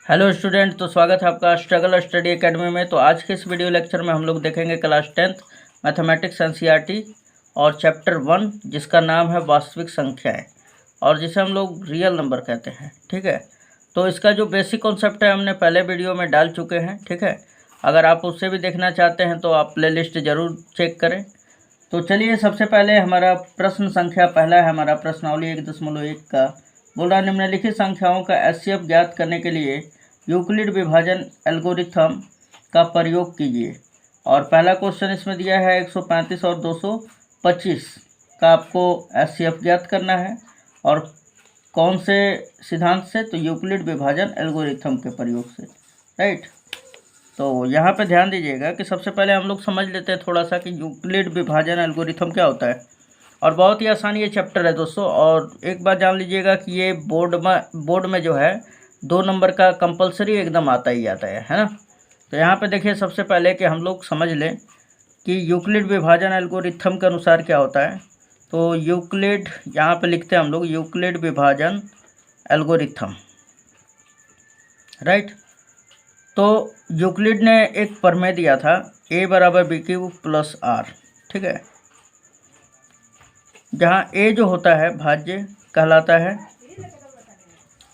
Hello student, तो स्वागत है आपका स्ट्रगल स्टडी एकेडमी में। तो आज के इस वीडियो लेक्चर में हम लोग देखेंगे क्लास 10th मैथमेटिक्स एनसीईआरटी और चैप्टर 1 जिसका नाम है वास्तविक संख्याएं और जिसे हम लोग रियल नंबर कहते हैं। ठीक है, तो इसका जो बेसिक कॉन्सेप्ट है हमने पहले वीडियो में डाल चुके हैं। ठीक है, अगर आप उससे भी देखना चाहते हैं तो आप प्लेलिस्ट ज़रूर चेक करें। तो चलिए, सबसे पहले हमारा प्रश्न संख्या पहला है, हमारा प्रश्नावली 1.1 का बोल रहा निम्नलिखित संख्याओं का एचसीएफ ज्ञात करने के लिए यूक्लिड विभाजन एल्गोरिथम का प्रयोग कीजिए। और पहला क्वेश्चन इसमें दिया है 135 और 225 का आपको एचसीएफ ज्ञात करना है। और कौन से सिद्धांत से? तो यूक्लिड विभाजन एल्गोरिथम के प्रयोग से। राइट, तो यहाँ पे ध्यान दीजिएगा कि सबसे पहले हम लोग समझ लेते हैं थोड़ा सा कि यूक्लिड विभाजन एल्गोरिथम क्या होता है। और बहुत ही आसान ये चैप्टर है दोस्तों। और एक बात जान लीजिएगा कि ये बोर्ड में जो है 2 नंबर का कंपलसरी एकदम आता ही आता है ना। तो यहाँ पे देखिए, सबसे पहले कि हम लोग समझ लें कि यूक्लिड विभाजन एल्गोरिथम के अनुसार क्या होता है। तो यूक्लिड, यहाँ पे लिखते हैं हम लोग यूक्लिड विभाजन एल्गोरिथम। राइट, तो यूक्लिड ने एक प्रमेय दिया था a बराबर b³ प्लस r। ठीक है, जहाँ a जो होता है भाज्य कहलाता है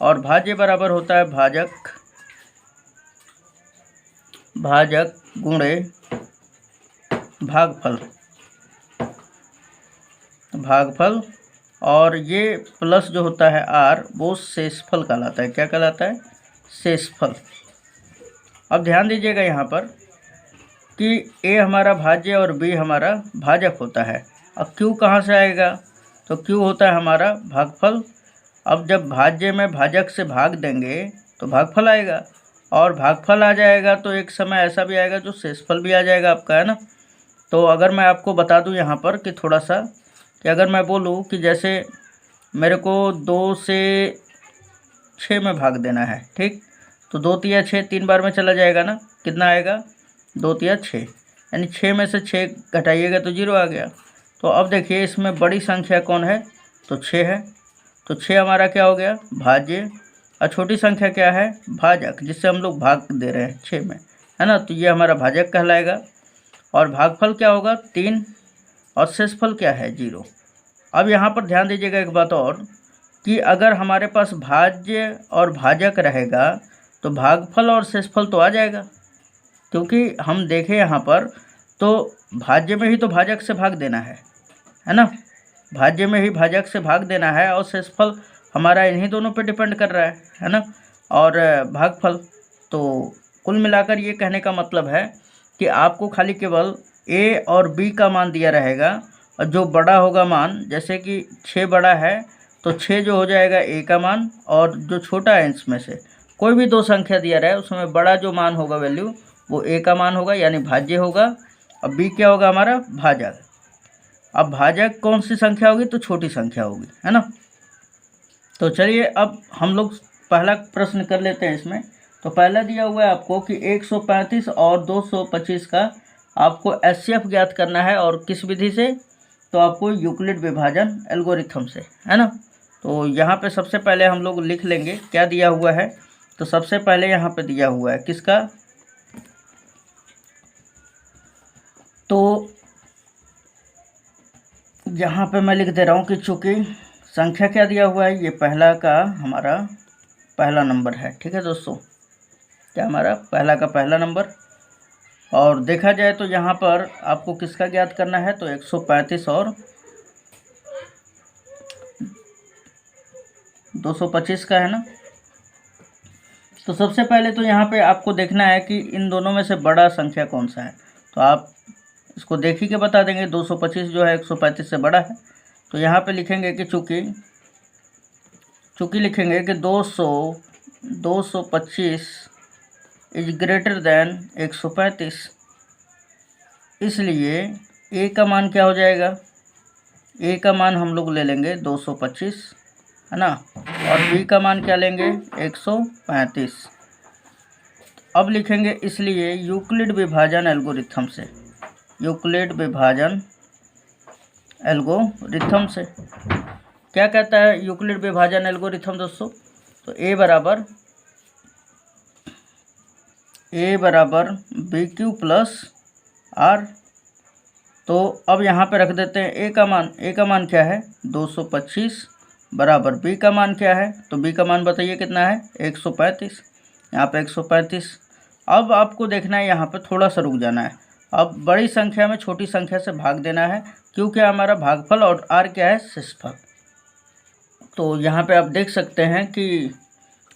और भाज्य बराबर होता है भाजक गुणे भागफल। और ये प्लस जो होता है r वो शेषफल कहलाता है। क्या कहलाता है? शेषफल। अब ध्यान दीजिएगा यहाँ पर कि a हमारा भाज्य और b हमारा भाजक होता है। अब q कहाँ से आएगा? तो q होता है हमारा भागफल। अब जब भाज्य में भाजक से भाग देंगे तो भागफल आएगा, और भागफल आ जाएगा तो एक समय ऐसा भी आएगा जो शेषफल भी आ जाएगा आपका, है ना। तो अगर मैं आपको बता दूं यहाँ पर कि थोड़ा सा कि अगर मैं बोलूँ कि जैसे मेरे को 2 से 6 में भाग देना है, ठीक, तो 2 तिया 6 3 बार में चला जाएगा ना। कितना आएगा? 2 तिया 6, यानी 6 में से 6 घटाइएगा तो 0 आ गया। तो अब देखिए इसमें बड़ी संख्या कौन है? तो 6 है। तो 6 हमारा क्या हो गया? भाज्य। और छोटी संख्या क्या है? भाजक, जिससे हम लोग भाग दे रहे हैं 6 में, है ना। तो ये हमारा भाजक कहलाएगा। और भागफल क्या होगा? 3। और शेषफल क्या है? 0। अब यहाँ पर ध्यान दीजिएगा एक बात और कि अगर हमारे पास भाज्य और भाजक रहेगा तो भागफल और शेषफल तो आ जाएगा, क्योंकि हम देखें यहाँ पर तो भाज्य में ही तो भाजक से भाग देना है ना। भाज्य में ही भाजक से भाग देना है और शेषफल हमारा इन्हीं दोनों पे डिपेंड कर रहा है ना। और भागफल। तो कुल मिलाकर ये कहने का मतलब है कि आपको खाली केवल a और b का मान दिया रहेगा, और जो बड़ा होगा मान, जैसे कि 6 बड़ा है तो 6 जो हो जाएगा a का मान, और जो छोटा है इसमें से कोई भी 2 संख्या दिया रहे उसमें बड़ा जो मान होगा वैल्यू वो a का मान होगा, यानी भाज्य होगा। अब b क्या होगा? हमारा भाजक। अब भाजक कौन सी संख्या होगी? तो छोटी संख्या होगी, है ना। तो चलिए अब हम लोग पहला प्रश्न कर लेते हैं इसमें। तो पहला दिया हुआ है आपको कि 135 और 225 का आपको एचसीएफ ज्ञात करना है, और किस विधि से? तो आपको यूक्लिड विभाजन एल्गोरिथम से, है ना। तो यहाँ पे सबसे पहले हम लोग लिख लेंगे क्या दिया हुआ है। तो सबसे पहले यहाँ पे दिया हुआ है किसका? तो यहाँ पे मैं लिख दे रहा हूँ कि चूँकि संख्या क्या दिया हुआ है, ये पहला का हमारा पहला नंबर है। ठीक है दोस्तों, क्या हमारा पहला का पहला नंबर। और देखा जाए तो यहाँ पर आपको किसका ज्ञात करना है? तो 135 और 225 का, है ना। तो सबसे पहले तो यहाँ पे आपको देखना है कि इन दोनों में से बड़ा संख्या कौन सा है। तो आप इसको देख ही के बता देंगे। 225 जो है 135 से बड़ा है। तो यहाँ पे लिखेंगे कि चूँकि लिखेंगे कि 225 इज ग्रेटर देन 135, इसलिए a का मान क्या हो जाएगा? a का मान हम लोग ले लेंगे 225, है ना, और b का मान क्या लेंगे? 135। अब लिखेंगे इसलिए यूक्लिड विभाजन एल्गोरिथम से, यूक्लिड विभाजन एल्गोरिथम से क्या कहता है यूक्लिड विभाजन एल्गोरिथम दोस्तों? तो a बराबर ए बराबर बी क्यू प्लस आर। तो अब यहाँ पे रख देते हैं ए का मान क्या है 225 बराबर बी का मान क्या है, तो बी का मान बताइए कितना है 135, यहाँ पे 135। अब आपको देखना है यहाँ पे थोड़ा सा रुक जाना है, अब बड़ी संख्या में छोटी संख्या से भाग देना है, क्योंकि हमारा भागफल और आर क्या है शेषफल। तो यहाँ पे आप देख सकते हैं कि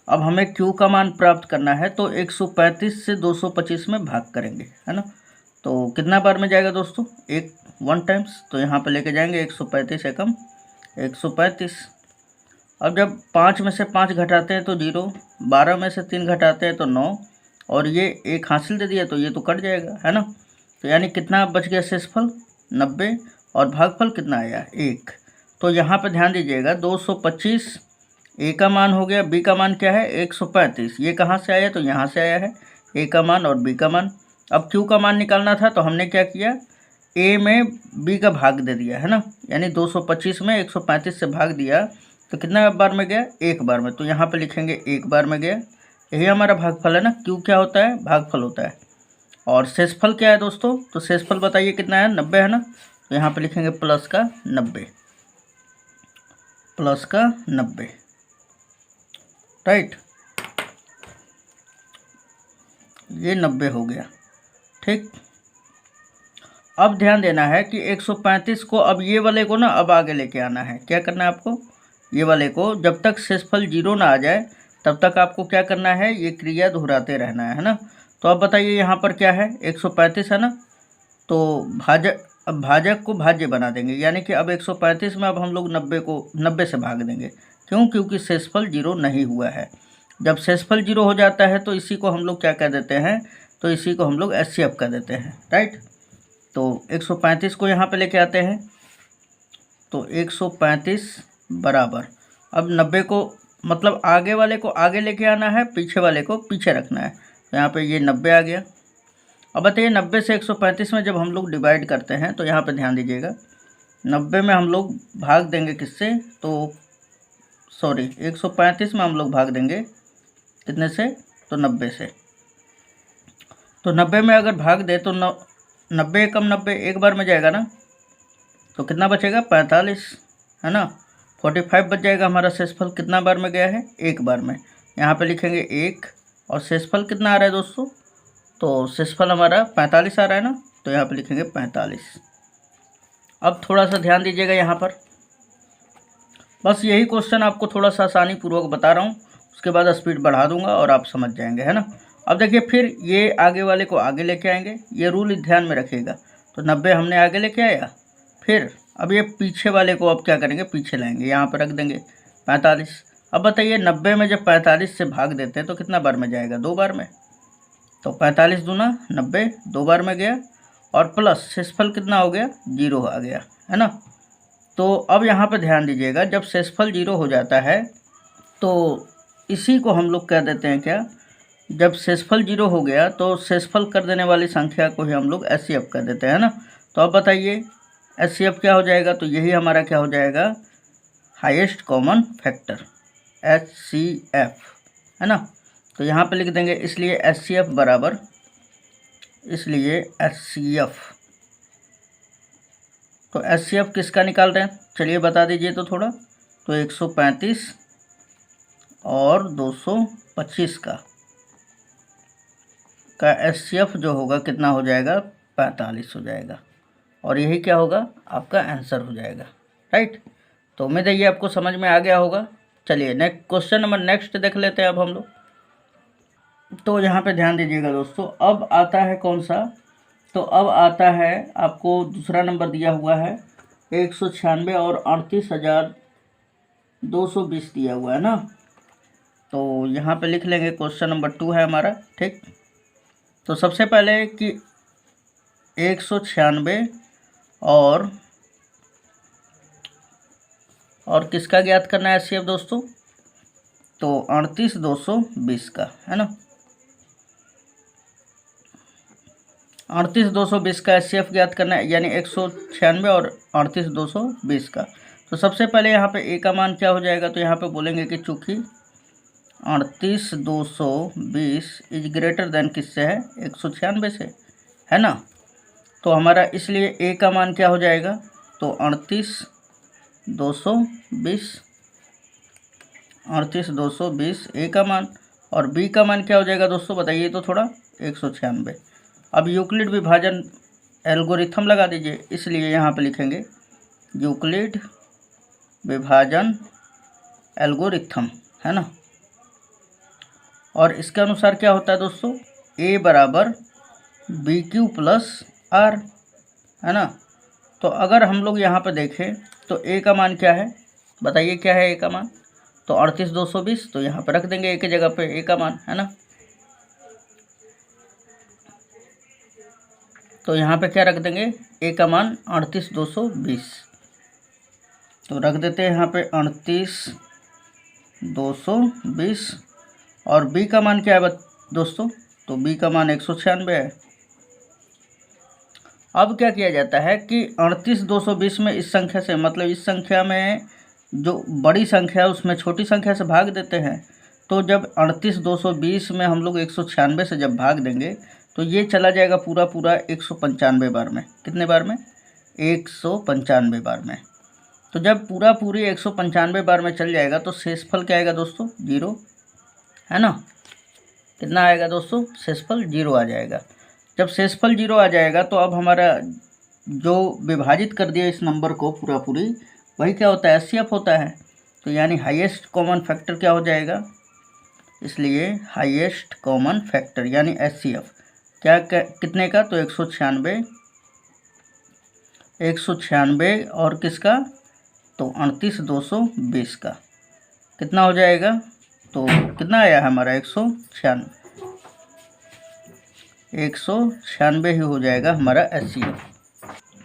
अब हमें Q का मान प्राप्त करना है, तो 135 से 225 में भाग करेंगे, है ना। तो कितना बार में जाएगा दोस्तों, एक 1 टाइम्स, तो यहाँ पे लेके जाएंगे 135 एकम 135। अब जब 5 में से 5 घटाते हैं तो 0, 12 में से 3 घटाते हैं तो 9, और ये एक हासिल दे दिया तो ये तो कट जाएगा, है ना। तो यानी कितना बच गया शेषफल 90, और भागफल कितना आया 1। तो यहाँ पे ध्यान दीजिएगा 225 ए का मान हो गया, बी का मान क्या है 135, ये कहाँ से आया, तो यहाँ से आया है ए का मान और बी का मान। अब क्यू का मान निकालना था, तो हमने क्या किया, ए में बी का भाग दे दिया, है ना, यानी 225 में 135 से भाग दिया, तो कितना बार में गया, एक बार में, तो यहाँ पे लिखेंगे एक बार में गया। यही हमारा भागफल है ना, क्यू क्या होता है भागफल होता है। और शेषफल क्या है दोस्तों, तो शेषफल बताइए कितना है 90, है ना, तो यहाँ पे लिखेंगे प्लस का 90, प्लस का 90, राइट, ये 90 हो गया, ठीक। अब ध्यान देना है कि 135 को अब ये वाले को ना अब आगे लेके आना है। क्या करना है आपको, ये वाले को जब तक शेषफल 0 ना आ जाए तब तक आपको क्या करना है, ये क्रिया दोहराते रहना है ना। तो अब बताइए यहाँ पर क्या है 135 है ना, तो अब भाजक को भाज्य बना देंगे, यानी कि अब 135 में अब हम लोग 90 से भाग देंगे। क्यों, क्योंकि शेषफल 0 नहीं हुआ है। जब शेषफल 0 हो जाता है तो इसी को हम लोग क्या कह देते हैं, तो इसी को हम लोग HCF कह देते हैं, राइट। तो 135 को यहाँ पे लेके आते हैं, तो 135 बराबर, अब 90 को मतलब आगे वाले को आगे लेके आना है, पीछे वाले को पीछे रखना है, तो यहाँ पे ये 90 आ गया। अब बताइए 90 से 135 में जब हम लोग डिवाइड करते हैं, तो यहाँ पे ध्यान दीजिएगा 90 में हम लोग भाग देंगे किससे, तो सॉरी 135 में हम लोग भाग देंगे कितने से, तो 90 से। तो 90 में अगर भाग दे तो 90 कम 90 एक बार में जाएगा ना, तो कितना बचेगा 45, है ना, 45 बच जाएगा हमारा शेषफल। कितना बार में गया है, एक बार में, यहाँ पे लिखेंगे 1, और शेषफल कितना आ रहा है दोस्तों, तो शेषफल हमारा 45 आ रहा है ना, तो यहाँ पे लिखेंगे 45। अब थोड़ा सा ध्यान दीजिएगा यहाँ पर, बस यही क्वेश्चन आपको थोड़ा सा आसानी पूर्वक बता रहा हूँ, उसके बाद स्पीड बढ़ा दूंगा और आप समझ जाएंगे, है ना। अब देखिए फिर ये आगे वाले को आगे लेके आएंगे, ये रूल ध्यान में रखिएगा। तो 90 हमने आगे लेके आया, फिर अब ये पीछे वाले को अब क्या करेंगे, पीछे लाएंगे, यहाँ पर रख देंगे 45। अब बताइए 90 में जब 45 से भाग देते हैं तो कितना बार में जाएगा, 2 बार में, तो 45 दूना 90, 2 बार में गया, और प्लस शेषफल कितना हो गया 0 आ गया, है ना। तो अब यहाँ पर ध्यान दीजिएगा, जब शेषफल 0 हो जाता है तो इसी को हम लोग कह देते हैं क्या, जब शेषफल 0 हो गया तो शेषफल कर देने वाली संख्या को ही हम लोग HCF कर देते हैं ना। तो अब बताइए HCF क्या हो जाएगा, तो यही हमारा क्या हो जाएगा, हाईएस्ट कॉमन फैक्टर, HCF, है ना। तो यहाँ पे लिख देंगे, इसलिए HCF बराबर, इसलिए HCF, तो HCF किसका निकाल रहे हैं, चलिए बता दीजिए तो थोड़ा। तो 135 और 225 का HCF जो होगा कितना हो जाएगा, 45 हो जाएगा, और यही क्या होगा आपका आंसर हो जाएगा, राइट। तो उम्मीद है ये आपको समझ में आ गया होगा। चलिए नेक्स्ट क्वेश्चन नंबर नेक्स्ट देख लेते हैं अब हम लोग। तो यहाँ पे ध्यान दीजिएगा दोस्तों, अब आता है कौन सा, तो अब आता है आपको दूसरा नंबर दिया हुआ है 196 और 38,220 दिया हुआ है ना। तो यहाँ पे लिख लेंगे क्वेश्चन नंबर 2 है हमारा, ठीक। तो सबसे पहले कि 196 और किसका ज्ञात करना है HCF दोस्तों, तो 38,220 का, है ना। 38,220 का HCF ज्ञात करना है, यानी 196 और 38,220 का। तो सबसे पहले यहाँ पे A का मान क्या हो जाएगा, तो यहाँ पे बोलेंगे कि चूँकि 38,220 इज ग्रेटर देन किससे है, 196 से, है ना। तो हमारा इसलिए ए का मान क्या हो जाएगा, तो 38,220 ए का मान, और बी का मान क्या हो जाएगा दोस्तों, बताइए तो थोड़ा, 196। अब यूक्लिड विभाजन एल्गोरिथम लगा दीजिए, इसलिए यहाँ पे लिखेंगे यूक्लिड विभाजन एल्गोरिथम, है ना। और इसके अनुसार क्या होता है दोस्तों, ए बराबर बी क्यू प्लस आर, है ना। तो अगर हम लोग यहाँ पे देखें तो ए का मान क्या है, बताइए क्या है ए का मान, तो 38,220, तो यहाँ पे रख देंगे ए की जगह पे ए का मान, है ना। तो यहाँ पे क्या रख देंगे, ए का मान 38,220, तो रख देते हैं यहाँ पे 38,220, और बी का मान क्या है दोस्तों, तो बी का मान 196 है। अब क्या किया जाता है कि 38,220 में इस संख्या से, मतलब इस संख्या में जो बड़ी संख्या है उसमें छोटी संख्या से भाग देते हैं। तो जब 38,220 में हम लोग 196 से जब भाग देंगे तो ये चला जाएगा पूरा पूरा 195 बार में, कितने बार में, 195 बार में। तो जब पूरा पूरी 195 बार में चल जाएगा तो शेषफल क्या आएगा दोस्तों, 0, है ना। कितना आएगा दोस्तों, शेषफल 0 आ जाएगा। जब शेषफल 0 आ जाएगा तो अब हमारा जो विभाजित कर दिया इस नंबर को पूरा पूरी, वही क्या होता है, एचसीएफ होता है। तो यानी हाईएस्ट कॉमन फैक्टर क्या हो जाएगा, इसलिए हाईएस्ट कॉमन फैक्टर यानी एचसीएफ क्या कितने का, तो 196 और किसका, तो 38,220 का कितना हो जाएगा, तो कितना आया है हमारा 196 ही हो जाएगा हमारा एचसीएफ।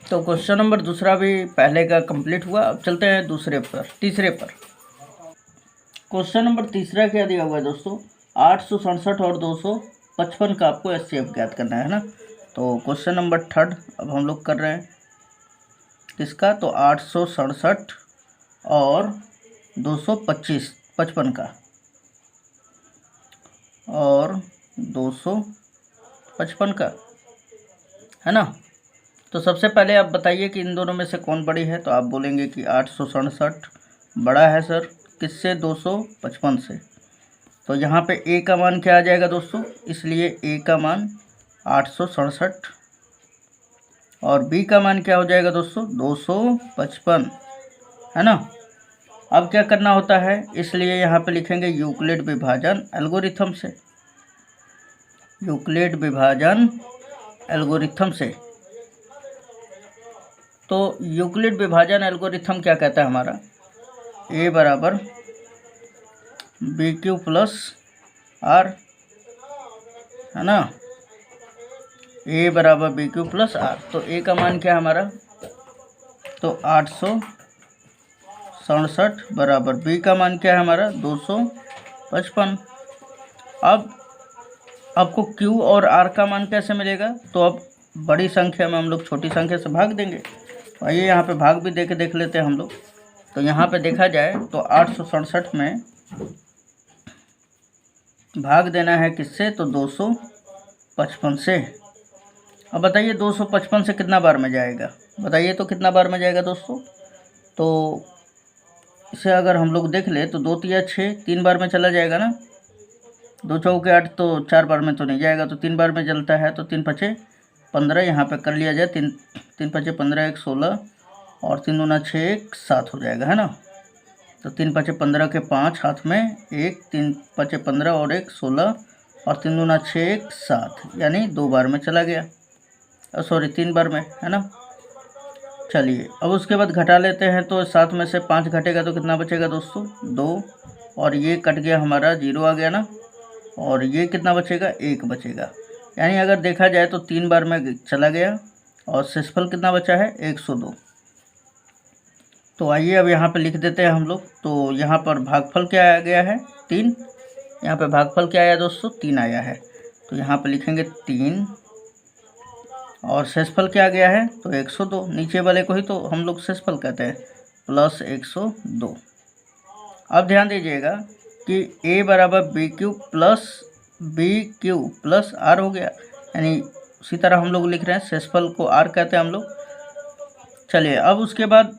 तो क्वेश्चन नंबर दूसरा भी पहले का कंप्लीट हुआ। अब चलते हैं तीसरे पर। क्वेश्चन नंबर तीसरा क्या दिया हुआ है दोस्तों, 867 और 255 का आपको एचसीएफ ज्ञात करना है ना। तो क्वेश्चन नंबर थर्ड अब हम लोग कर रहे हैं किसका, तो 867 और 255 का, और 255 का, है ना। तो सबसे पहले आप बताइए कि इन दोनों में से कौन बड़ी है। तो आप बोलेंगे कि 867 बड़ा है सर, किससे, 255 से। तो यहाँ पे ए का मान क्या आ जाएगा दोस्तों, इसलिए ए का मान 867, और बी का मान क्या हो जाएगा दोस्तों, 255, है ना। अब क्या करना होता है, इसलिए यहाँ पे लिखेंगे यूक्लिड विभाजन एल्गोरिथम से, यूक्लिड विभाजन एल्गोरिथम से। तो यूक्लिड विभाजन एल्गोरिथम क्या कहता है हमारा, ए बराबर बी क्यू प्लस आर, है ना, ए बराबर बी क्यू प्लस आर। तो ए का मान क्या है हमारा, तो 867 बराबर बी का मान क्या है हमारा, 255। अब आपको क्यू और आर का मान कैसे मिलेगा, तो अब बड़ी संख्या में हम लोग छोटी संख्या से भाग देंगे। आइए यहाँ पे भाग भी देख लेते हैं हम लोग। तो यहाँ पे देखा जाए तो 867 में भाग देना है किससे, तो 255 से। अब बताइए 255 से कितना बार में जाएगा, बताइए तो कितना बार में जाएगा दोस्तों। तो इसे अगर हम लोग देख ले तो 2 तिया 6, 3 बार में चला जाएगा ना। 2 चौके 8, तो 4 बार में तो नहीं जाएगा, तो 3 बार में चलता है। तो 3 पचे 15 यहाँ पे कर लिया जाए, 3 पचे 15, 1 16, और 3 दूना 6, 1 7 हो जाएगा, है ना। तो 3 पचे 15 के 5 हाथ में 1, 3 पचे 15 और 1 16, और 3 दूना 6, 1 7, यानी 2 बार में चला गया, सॉरी 3 बार में, है ना। चलिए अब उसके बाद घटा लेते हैं। तो 7 में से 5 घटेगा तो कितना बचेगा दोस्तों, 2, और ये कट गया हमारा, 0 आ गया ना, और ये कितना बचेगा, 1 बचेगा। यानी अगर देखा जाए तो 3 बार में चला गया, और शेषफल कितना बचा है, 102। तो आइए अब यहाँ पे लिख देते हैं हम लोग। तो यहाँ पर भागफल क्या आ गया है, 3, यहाँ पे भागफल क्या आया दोस्तों, 3 आया है। तो यहाँ पे लिखेंगे 3, और शेषफल क्या आ गया है, तो 102। नीचे वाले को ही तो हम लोग शेषफल कहते हैं, प्लस 102। अब ध्यान दीजिएगा कि ए बराबर B Q plus B Q plus R हो गया, यानी उसी तरह हम लोग लिख रहे हैं, शेषफल को आर कहते हैं हम लोग। चलिए अब उसके बाद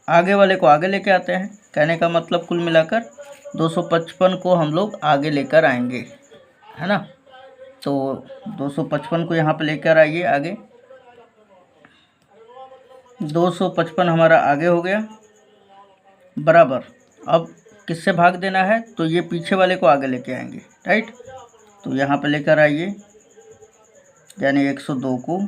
आगे वाले को आगे लेके आते हैं। कहने का मतलब कुल मिलाकर 255 को हम लोग आगे लेकर आएंगे, है ना। तो 255 को यहाँ पे लेकर आइए आगे। 255 हमारा आगे हो गया, बराबर। अब किससे भाग देना है, तो ये पीछे वाले को आगे लेके आएंगे, राइट। तो यहाँ पे लेकर आइए, यानी 102 को।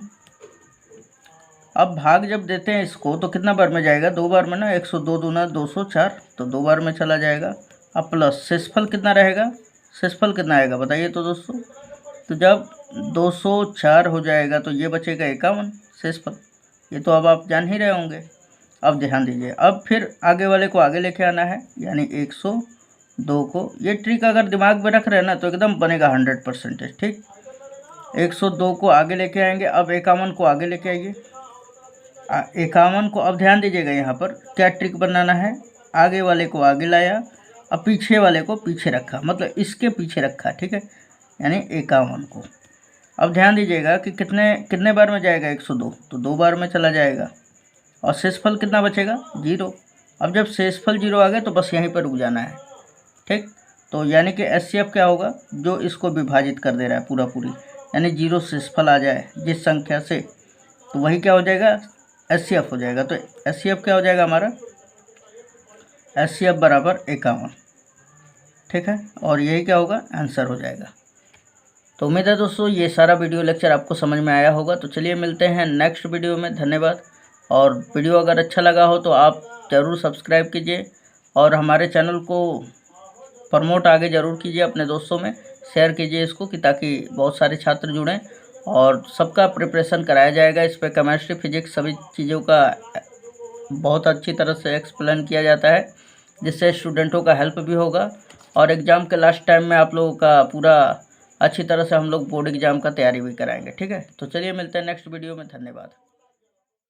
अब भाग जब देते हैं इसको तो कितना बार में जाएगा, 2 बार में ना। 102 दूना 204, तो 2 बार में चला जाएगा। अब प्लस शेषफल कितना रहेगा, शेषफल कितना आएगा बताइए तो दोस्तों। तो जब 204 हो जाएगा तो ये बचेगा 51 शेषफल। ये तो अब आप जान ही रहे होंगे। अब ध्यान दीजिए, अब फिर आगे वाले को आगे लेके आना है, यानी 102 को। ये ट्रिक अगर दिमाग में रख रहे हैं ना तो एकदम बनेगा 100%, ठीक। 102 को आगे लेके आएंगे। अब 51 को आगे लेके आइए। 51 को, अब ध्यान दीजिएगा यहाँ पर क्या ट्रिक बनाना है। आगे वाले को आगे लाया, अब पीछे वाले को पीछे रखा, मतलब इसके पीछे रखा, ठीक है, यानी 51 को। अब ध्यान दीजिएगा कि कितने बार में जाएगा 102, तो 2 बार में चला जाएगा। और शेषफल कितना बचेगा, 0। अब जब शेषफल 0 आ गए तो बस यहीं पर रुक जाना है, ठीक। तो यानी कि HCF क्या होगा, जो इसको विभाजित कर दे रहा है पूरा पूरी, यानी 0 शेषफल आ जाए जिस संख्या से, तो वही क्या हो जाएगा, HCF हो जाएगा। तो HCF क्या हो जाएगा हमारा, HCF बराबर 51, ठीक है। और यही क्या होगा, आंसर हो जाएगा। तो उम्मीद है दोस्तों ये सारा वीडियो लेक्चर आपको समझ में आया होगा। तो चलिए मिलते हैं नेक्स्ट वीडियो में, धन्यवाद। और वीडियो अगर अच्छा लगा हो तो आप ज़रूर सब्सक्राइब कीजिए और हमारे चैनल को प्रमोट आगे ज़रूर कीजिए, अपने दोस्तों में शेयर कीजिए इसको, कि ताकि बहुत सारे छात्र जुड़ें और सबका प्रिपरेशन कराया जाएगा। इस पर केमिस्ट्री, फिजिक्स सभी चीज़ों का बहुत अच्छी तरह से एक्सप्लेन किया जाता है, जिससे स्टूडेंटों का हेल्प भी होगा और एग्ज़ाम के लास्ट टाइम में आप लोगों का पूरा अच्छी तरह से हम लोग बोर्ड एग्ज़ाम का तैयारी भी कराएंगे, ठीक है। तो चलिए मिलते हैं नेक्स्ट वीडियो में, धन्यवाद।